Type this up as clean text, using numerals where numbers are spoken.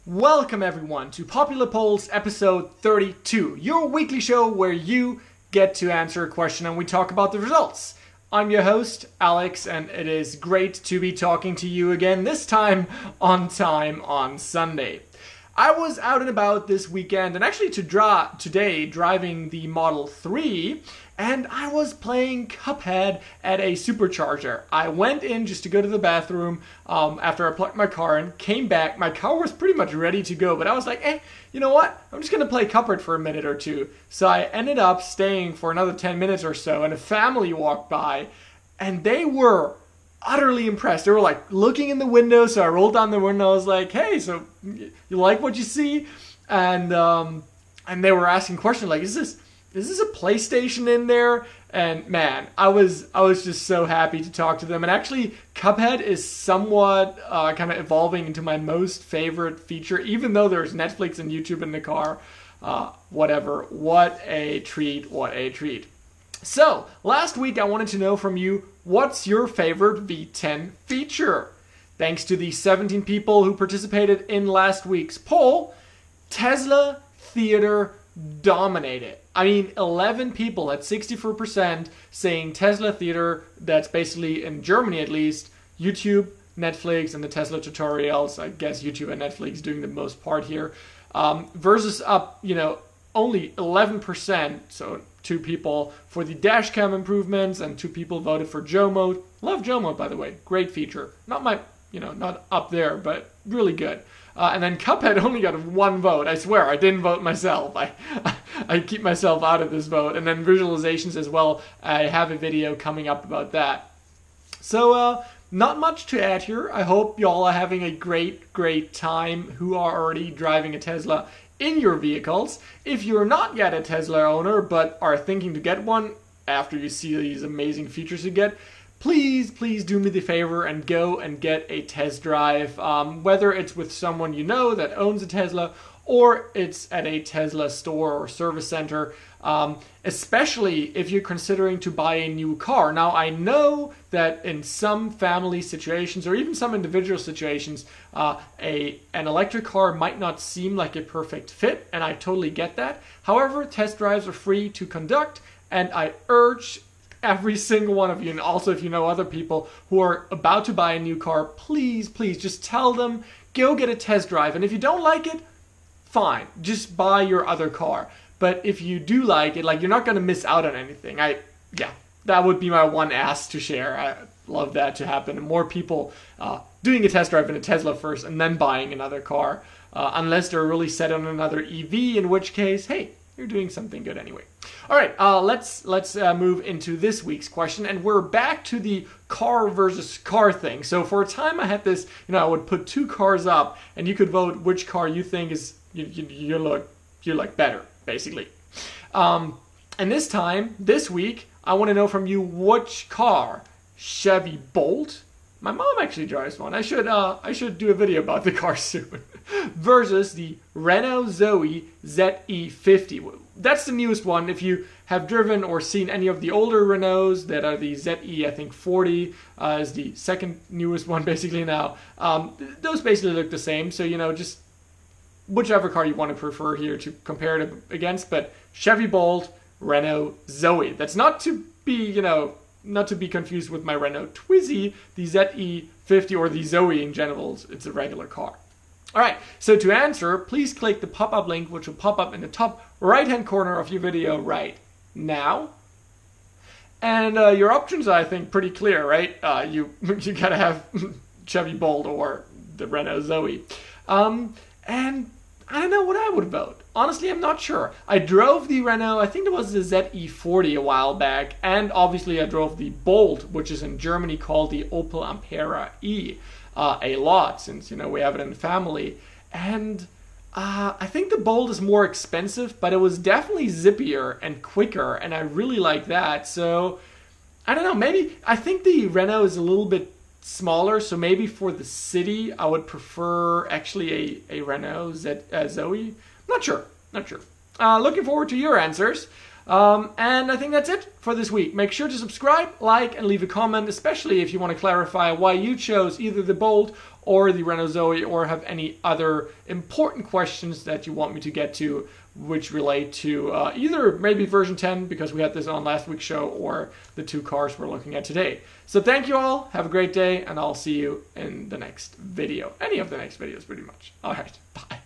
Welcome everyone to Popular Polls episode 32, your weekly show where you get to answer a question and we talk about the results. I'm your host, Alex, and it is great to be talking to you again, this time on Sunday. I was out and about this weekend and actually today driving the Model 3, and I was playing Cuphead at a supercharger. I went in just to go to the bathroom after I plugged my car in, came back, my car was pretty much ready to go, but I was like, you know what? I'm just going to play Cuphead for a minute or two. So I ended up staying for another 10 minutes or so, and a family walked by, and they were utterly impressed. They were like looking in the window, so I rolled down the window. I was like, "Hey, so you like what you see?" And they were asking questions like, "Is this a PlayStation in there?" And man, I was just so happy to talk to them. And actually, Cuphead is somewhat kind of evolving into my most favorite feature, even though there's Netflix and YouTube in the car. Whatever. What a treat! What a treat! So, last week I wanted to know from you, what's your favorite V10 feature? Thanks to the 17 people who participated in last week's poll, Tesla Theater dominated. I mean, 11 people at 64% saying Tesla Theater, that's basically, in Germany at least, YouTube, Netflix, and the Tesla tutorials. I guess YouTube and Netflix doing the most part here. Versus up, only 11%, so 2 people for the dash cam improvements, and 2 people voted for Joe mode. Love Joe mode, by the way. Great feature. Not not up there, but really good. And then Cuphead only got 1 vote. I swear, I didn't vote myself. I keep myself out of this vote. And then visualizations as well. I have a video coming up about that. So, not much to add here. I hope y'all are having a great time who are already driving a Tesla in your vehicles. If you're not yet a Tesla owner but are thinking to get one after you see these amazing features you get, please do me the favor and go and get a test drive, whether it's with someone you know that owns a Tesla or it's at a Tesla store or service center, especially if you're considering to buy a new car. Now, I know that in some family situations or even some individual situations, an electric car might not seem like a perfect fit, and I totally get that. However, test drives are free to conduct, and I urge every single one of you, and also if you know other people who are about to buy a new car, please just tell them, go get a test drive. And if you don't like it, fine, just buy your other car. But if you do like it, you're not going to miss out on anything. That would be my one ask to share. I love that to happen. And more people doing a test drive in a Tesla first and then buying another car. Unless they're really set on another EV, in which case, hey, you're doing something good anyway. All right, let's move into this week's question, and we're back to the car versus car thing. So for a time, I had this. I would put 2 cars up, and you could vote which car you think is you like better, basically. And this week, I want to know from you which car. Chevy Bolt. My mom actually drives one. I should do a video about the car soon. Versus the Renault ZOE ZE50. That's the newest one. If you have driven or seen any of the older Renaults that are the ZE, I think 40 is the second newest one basically now. Those basically look the same. So, just whichever car you want to prefer here to compare it against. But Chevy Bolt, Renault ZOE. That's not to be, not to be confused with my Renault Twizy, the ZE50 or the ZOE in general. It's a regular car. All right, so to answer, please click the pop-up link, which will pop up in the top right-hand corner of your video right now. And your options are, I think, pretty clear, right? You gotta have Chevy Bolt or the Renault ZOE. And I don't know what I would vote. Honestly, I'm not sure. I drove the Renault, I think it was the ZE40 a while back, and obviously I drove the Bolt, which is in Germany called the Opel Ampera-E. A lot, since we have it in the family, and I think the Bolt is more expensive, but it was definitely zippier and quicker, and I really like that. So I don't know, maybe I think the Renault is a little bit smaller, so maybe for the city I would prefer actually a Renault ZOE. Not sure. Looking forward to your answers. And I think that's it for this week. Make sure to subscribe, like, and leave a comment, especially if you want to clarify why you chose either the Bolt or the Renault ZOE, or have any other important questions that you want me to get to, which relate to either maybe version 10, because we had this on last week's show, or the two cars we're looking at today. So thank you all, have a great day, and I'll see you in the next video. Any of the next videos, pretty much. All right, bye.